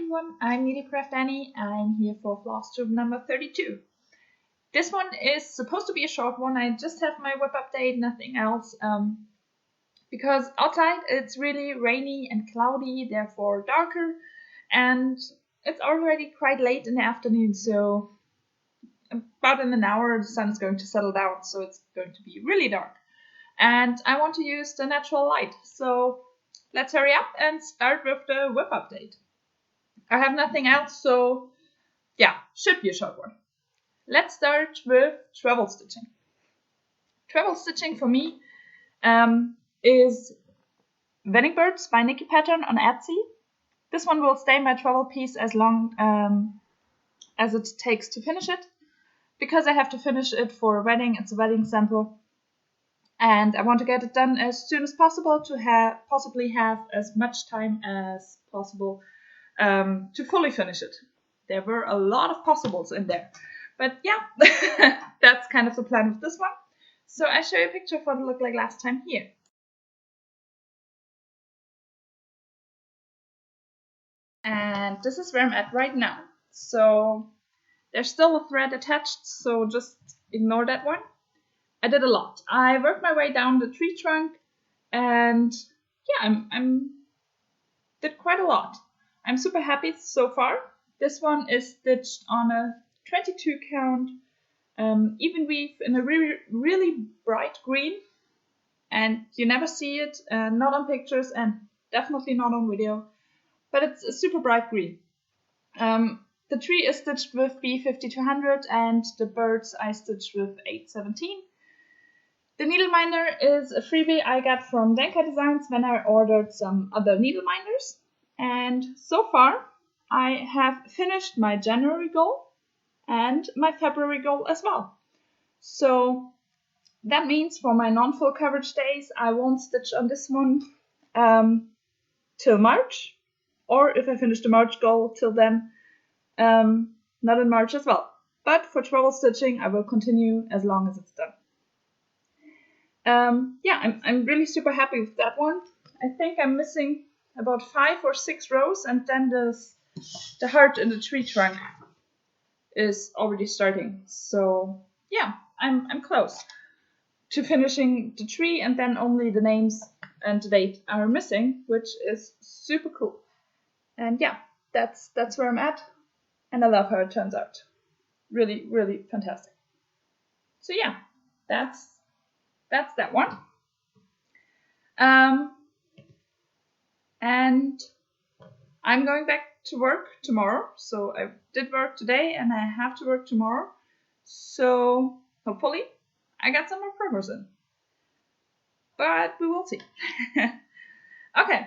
everyone, I'm Needlecraft Annie. I'm here for Flosstube number 32. This one is supposed to be a short one. I just have my WIP update, nothing else. Because outside it's really rainy and cloudy, therefore darker, and it's already quite late in the afternoon, so about in an hour the sun is going to settle down, so it's going to be really dark. And I want to use the natural light, so let's hurry up and start with the WIP update. I have nothing else, so yeah, should be a short one. Let's start with travel stitching. Travel stitching for me is Wedding Birds by Nikki Pattern on Etsy. This one will stay my travel piece as long as it takes to finish it, because I have to finish it for a wedding. It's a wedding sample, and I want to get it done as soon as possible to possibly have as much time as possible to fully finish it. There were a lot of possibles in there, but yeah, that's kind of the plan with this one. So I show you a picture of what it looked like last time here. And this is where I'm at right now. So there's still a thread attached, so just ignore that one. I did a lot. I worked my way down the tree trunk, and yeah, I'm did quite a lot. I'm super happy so far. This one is stitched on a 22 count even weave in a really bright green, and you never see it, not on pictures and definitely not on video, but it's a super bright green. The tree is stitched with B5200 and the birds I stitched with 817. The needleminder is a freebie I got from Denka Designs when I ordered some other needleminders. And so far, I have finished my January goal and my February goal as well. So that means for my non-full coverage days, I won't stitch on this one till March. Or if I finish the March goal till then, not in March as well. But for travel stitching, I will continue as long as it's done. Yeah, I'm really super happy with that one. I think I'm missing about 5 or 6 rows, and then the heart in the tree trunk is already starting. So yeah, I'm close to finishing the tree, and then only the names and the date are missing, which is super cool. And yeah, that's where I'm at, and I love how it turns out. Really, really fantastic. So yeah, that's that one. And I'm going back to work tomorrow. So I did work today and I have to work tomorrow. So hopefully I got some more progress in. But we will see. Okay,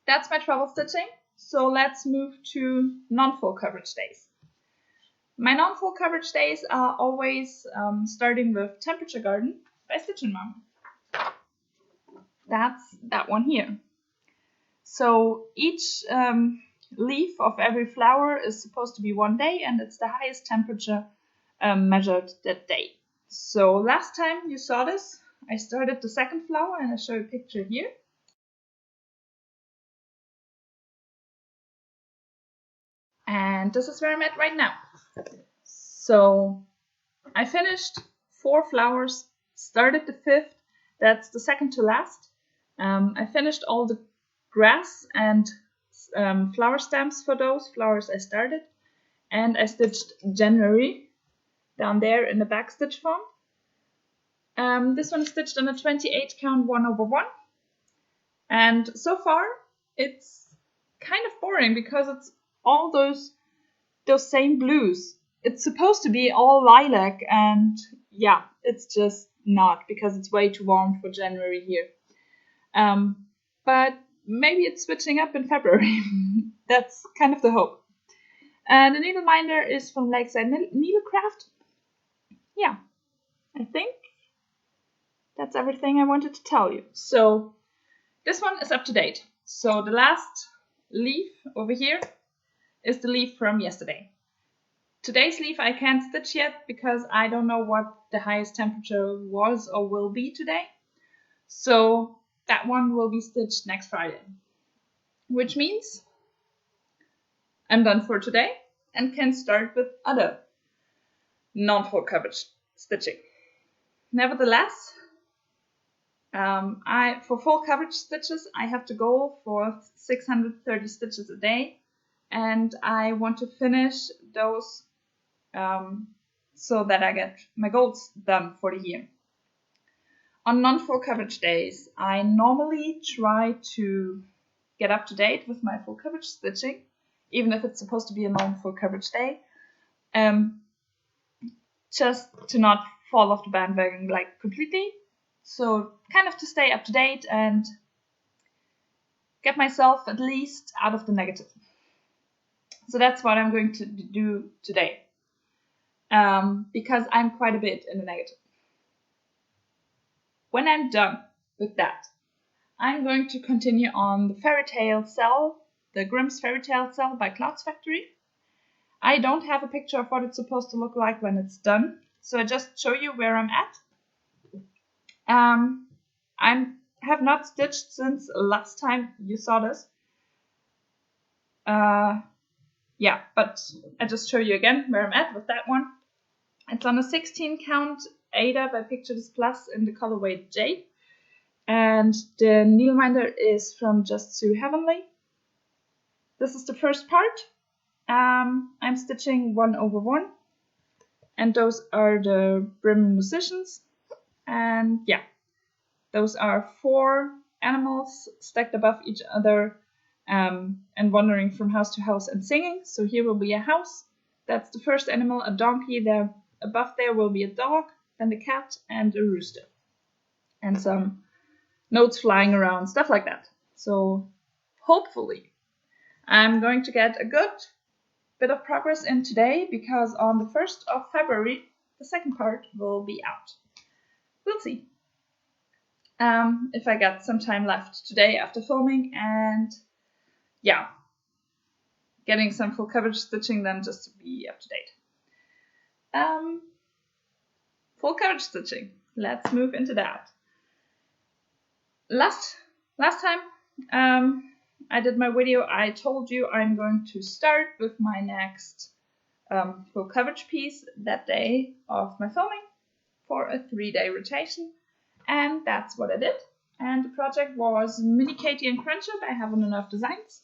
that's my travel stitching. So let's move to non-full coverage days. My non-full coverage days are always starting with Temperature Garden by Stitchin' Mom. That's that one here. So each leaf of every flower is supposed to be 1 day, and it's the highest temperature measured that day. So last time you saw this, I started the second flower, and I show you a picture here. And this is where I'm at right now. So I finished 4 flowers, started the 5th, that's the second to last. I finished all the grass and flower stems for those flowers I started, and I stitched January down there in the back stitch form. This one is stitched on a 28 count 1/1, and so far it's kind of boring because it's all those same blues. It's supposed to be all lilac, and yeah, it's just not, because it's way too warm for January here. But maybe it's switching up in February. That's kind of the hope. The needleminder is from Lakeside Needlecraft. Yeah, I think that's everything I wanted to tell you. So this one is up to date. So the last leaf over here is the leaf from yesterday. Today's leaf I can't stitch yet because I don't know what the highest temperature was or will be today. So that one will be stitched next Friday, which means I'm done for today and can start with other non-full coverage stitching. Nevertheless, for full coverage stitches, I have to go for 630 stitches a day, and I want to finish those so that I get my goals done for the year. On non-full coverage days, I normally try to get up to date with my full coverage stitching, even if it's supposed to be a non-full coverage day, just to not fall off the bandwagon like completely. So kind of to stay up to date and get myself at least out of the negative. So that's what I'm going to do today, because I'm quite a bit in the negative. When I'm done with that, I'm going to continue on the Fairy Tale Cell, the Grimm's Fairy Tale Cell by Cloud's Factory. I don't have a picture of what it's supposed to look like when it's done, so I just show you where I'm at. I have not stitched since last time you saw this. Yeah, but I just show you again where I'm at with that one. It's on a 16 count Ada by Pictures Plus in the colorway Jade. And the needleminder is from Just So Heavenly. This is the first part. I'm stitching 1/1, and those are the Brim musicians. And yeah, those are 4 animals stacked above each other, and wandering from house to house and singing. So here will be a house. That's the first animal, a donkey. There above there will be a dog, then the cat and a rooster, and some notes flying around, stuff like that. So hopefully I'm going to get a good bit of progress in today, because on the 1st of February the second part will be out. We'll see if I get some time left today after filming, and yeah, getting some full coverage stitching then, just to be up to date. Full coverage stitching, let's move into that. Last time I did my video, I told you I'm going to start with my next full coverage piece that day of my filming for a 3-day rotation, and that's what I did. And the project was Mini Katie and Crunchup by Heaven and Earth Designs.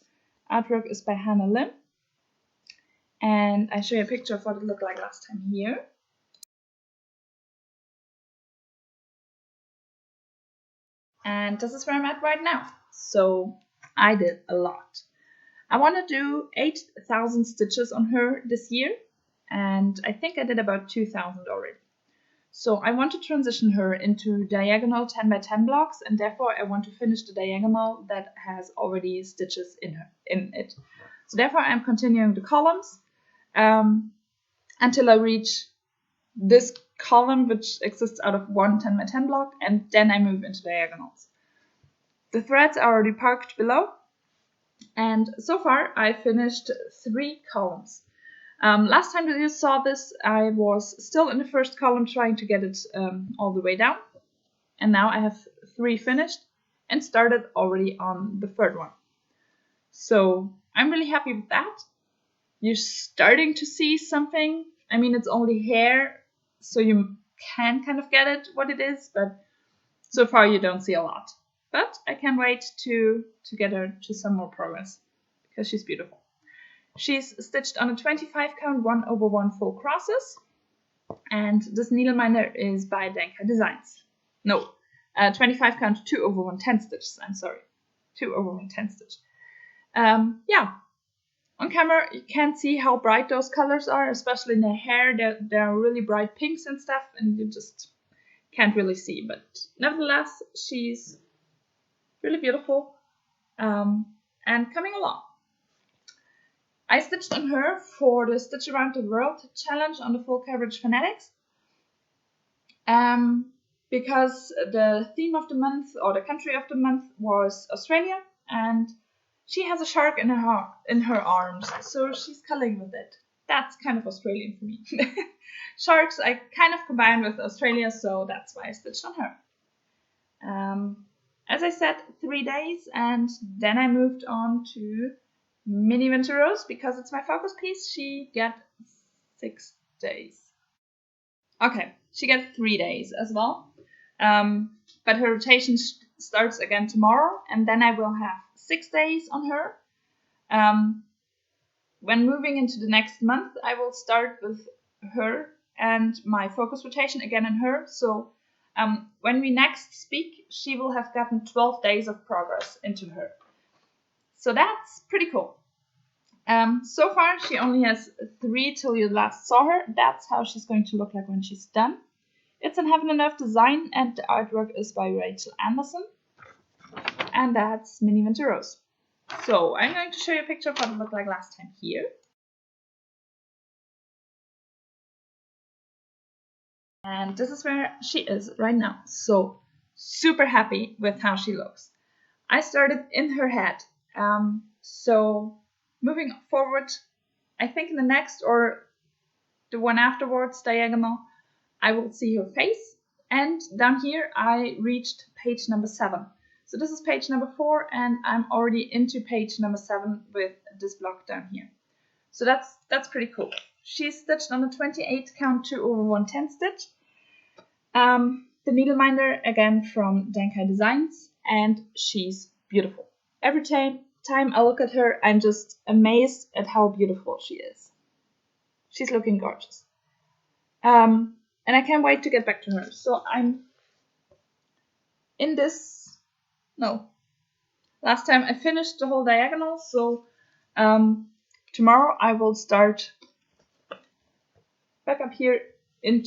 Artwork is by Hannah Lim, and I show you a picture of what it looked like last time here. And this is where I'm at right now. So I did a lot. I want to do 8,000 stitches on her this year, and I think I did about 2,000 already. So I want to transition her into diagonal 10 by 10 blocks, and therefore I want to finish the diagonal that has already stitches in it. So therefore I'm continuing the columns until I reach this column, which exists out of one 10 by 10 block, and then I move into diagonals. The threads are already parked below, and so far I finished 3 columns. Last time that you saw this, I was still in the first column trying to get it all the way down, and now I have 3 finished and started already on the 3rd one. So I'm really happy with that. You're starting to see something. I mean, it's only hair, so you can kind of get it what it is, but so far you don't see a lot. But I can't wait to get her to some more progress, because she's beautiful. She's stitched on a 25 count 1/1 full crosses, and this needleminder is by Danka Designs. No, 25 count 2/1 10 stitches. I'm sorry, 2/1 10 stitch. Yeah, on camera you can't see how bright those colors are, especially in the hair. They're really bright pinks and stuff, and you just can't really see. But nevertheless, she's really beautiful and coming along. I stitched on her for the Stitch Around the World challenge on the Full Coverage Fanatics, because the theme of the month, or the country of the month, was Australia, and she has a shark in her arms, so she's culling with it. That's kind of Australian for me. Sharks I kind of combine with Australia, so that's why I stitched on her. As I said, 3 days, and then I moved on to Mini Winter Rose, because it's my focus piece, she get 6 days. Okay, she gets 3 days as well. But her rotation starts again tomorrow, and then I will have 6 days on her. When moving into the next month, I will start with her and my focus rotation again in her. So when we next speak, she will have gotten 12 days of progress into her. So that's pretty cool. So far, she only has 3 till you last saw her. That's how she's going to look like when she's done. It's an Heaven and Earth design, and the artwork is by Rachel Anderson. And that's Mini Winter Rose. So I'm going to show you a picture of what it looked like last time here. And this is where she is right now. So super happy with how she looks. I started in her head. So moving forward, I think in the next or the one afterwards diagonal, I will see her face. And down here, I reached page number 7. So this is page number 4, and I'm already into page number 7 with this block down here. So that's pretty cool. She's stitched on a 28 count 2/110 stitch. The needleminder again from Dankai Designs, and she's beautiful. Every time I look at her, I'm just amazed at how beautiful she is. She's looking gorgeous. And I can't wait to get back to her. So I'm in this, no, last time I finished the whole diagonal, so tomorrow I will start back up here in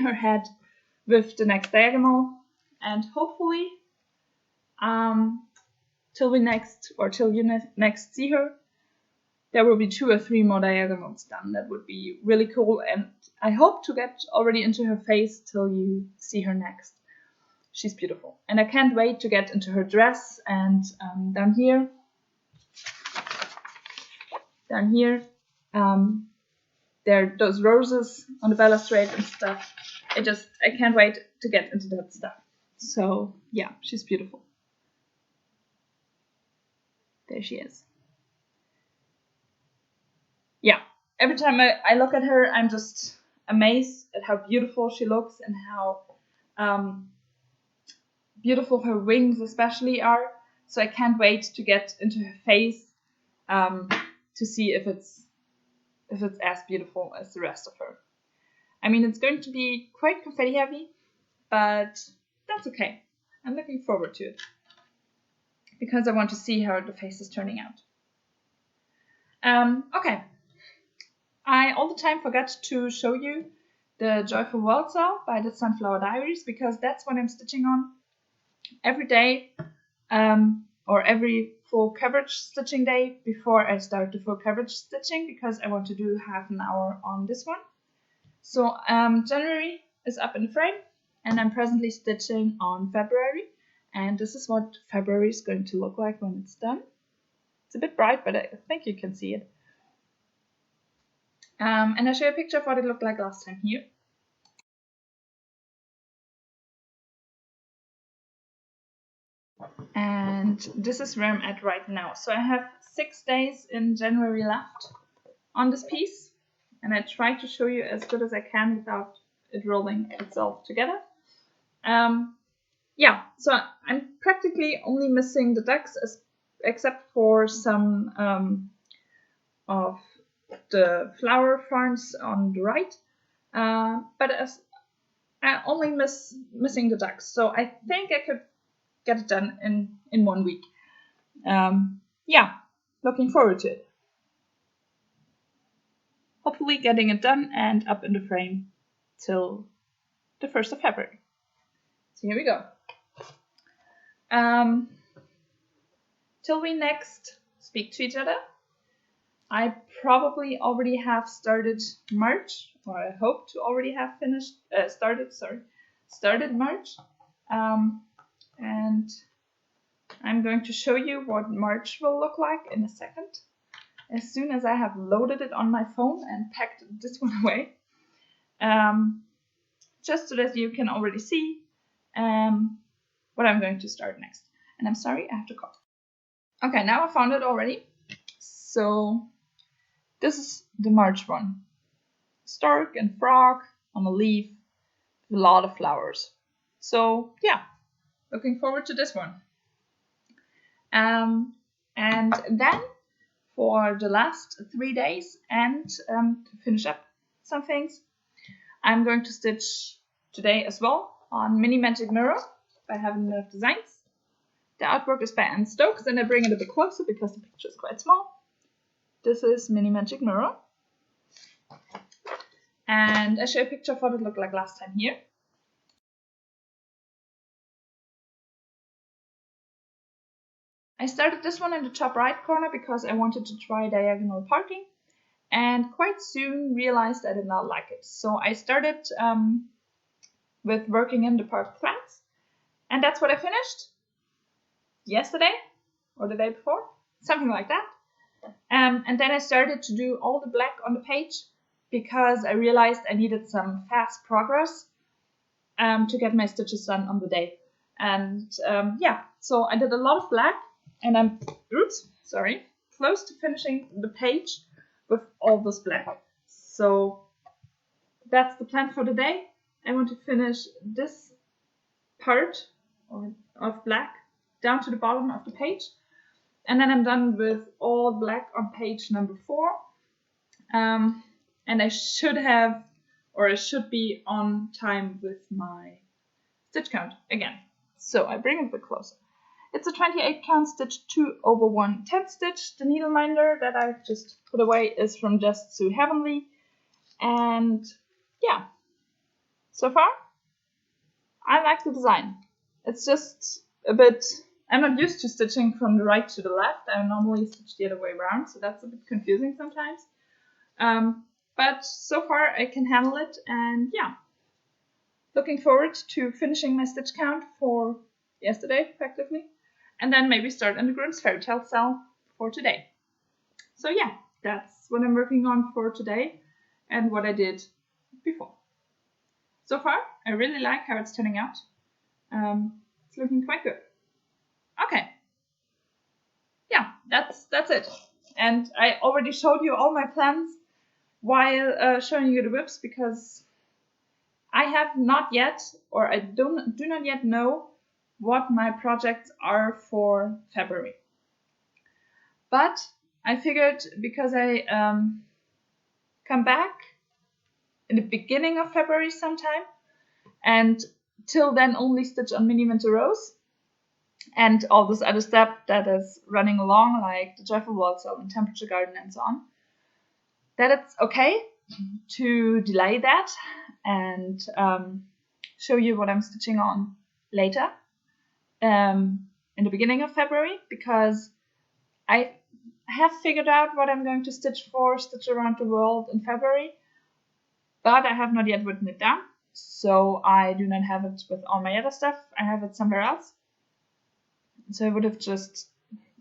her head with the next diagonal, and hopefully till you next see her, there will be 2 or 3 more diagonals done. That would be really cool, and I hope to get already into her face till you see her next. She's beautiful, and I can't wait to get into her dress. And down here, there are those roses on the balustrade and stuff. I can't wait to get into that stuff. So yeah, she's beautiful. There she is. Yeah, every time I look at her, I'm just amazed at how beautiful she looks and how beautiful her wings especially are. So I can't wait to get into her face to see if it's as beautiful as the rest of her. I mean, it's going to be quite confetti heavy, but that's okay. I'm looking forward to it because I want to see how the face is turning out. Okay. I all the time forget to show you the Joyful Waltzer by the Sunflower Diaries, because that's what I'm stitching on every day, or every full coverage stitching day before I start the full coverage stitching, because I want to do half an hour on this one. So January is up in the frame, and I'm presently stitching on February, and this is what February is going to look like when it's done. It's a bit bright, but I think you can see it. And I'll show you a picture of what it looked like last time here. And this is where I'm at right now. So I have 6 days in January left on this piece, and I try to show you as good as I can without it rolling itself together. Yeah, so I'm practically only missing the ducks except for some of the flower ferns on the right, but as I only missing the ducks, so I think I could get it done in 1 week. Yeah, looking forward to it. Hopefully getting it done and up in the frame till the 1st of February. So here we go. Till we next speak to each other, I probably already have started March, or I hope to already have started March. And I'm going to show you what March will look like in a second, as soon as I have loaded it on my phone and packed this one away, just so that you can already see what I'm going to start next. And I'm sorry, I have to cough. Okay, now I found it already. So this is the March one. Stork and frog on a leaf with a lot of flowers. So yeah, looking forward to this one. And then for the last 3 days and to finish up some things, I'm going to stitch today as well on Mini Magic Mirror by Having Enough Designs. The artwork is by Anne Stokes, and I bring it a bit closer because the picture is quite small. This is Mini Magic Mirror. And I show a picture of what it looked like last time here. I started this one in the top right corner because I wanted to try diagonal parting, and quite soon realized I did not like it. So I started with working in the parted threads, and that's what I finished yesterday or the day before, something like that. And then I started to do all the black on the page because I realized I needed some fast progress to get my stitches done on the day. And yeah, so I did a lot of black, and I'm close to finishing the page with all this black. So that's the plan for the day. I want to finish this part of black down to the bottom of the page, and then I'm done with all black on page number 4. And I should be on time with my stitch count again. So I bring it a bit closer. It's a 28 count stitch 2/1 10 stitch. The needleminder that I just put away is from Just So Heavenly. And yeah, so far I like the design. It's just a bit, I'm not used to stitching from the right to the left. I normally stitch the other way around, so that's a bit confusing sometimes. But so far I can handle it, and yeah, looking forward to finishing my stitch count for yesterday, effectively, and then maybe start on the Grimm's Fairy Tale cell for today. So yeah, that's what I'm working on for today and what I did before. So far, I really like how it's turning out. It's looking quite good. Okay. Yeah, that's it. And I already showed you all my plans while showing you the WIPs, because I have not yet, or I do not yet know what my projects are for February. But I figured, because I come back in the beginning of February sometime, and till then only stitch on Mini Winter Rose and all this other stuff that is running along, like the Joyful Waltzel and Temperature Garden and so on, that it's okay to delay that and show you what I'm stitching on later in the beginning of February, because I have figured out what I'm going to stitch around the world in February, but I have not yet written it down, so I do not have it with all my other stuff. I have it somewhere else. So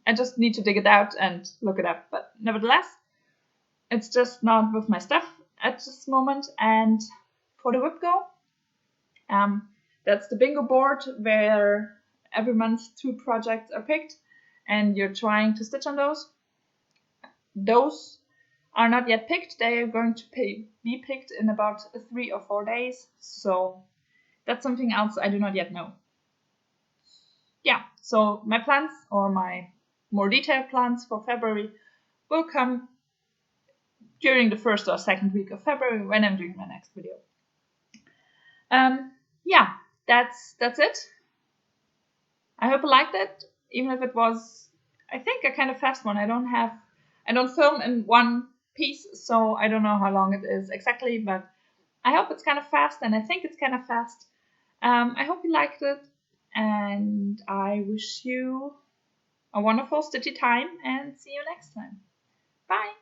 I just need to dig it out and look it up, but nevertheless, it's just not with my stuff at this moment. And for the WIP go, that's the bingo board where every month 2 projects are picked and you're trying to stitch on those. Those are not yet picked. They are going to be picked in about 3 or 4 days. So that's something else I do not yet know. Yeah, so my plans, or my more detailed plans for February, will come during the 1st or 2nd week of February when I'm doing my next video. Yeah, that's it. I hope you liked it, even if it was, I think, a kind of fast one. I don't film in one piece, so I don't know how long it is exactly, but I hope it's kind of fast, and I think it's kind of fast. I hope you liked it, and I wish you a wonderful stitchy time, and see you next time. Bye!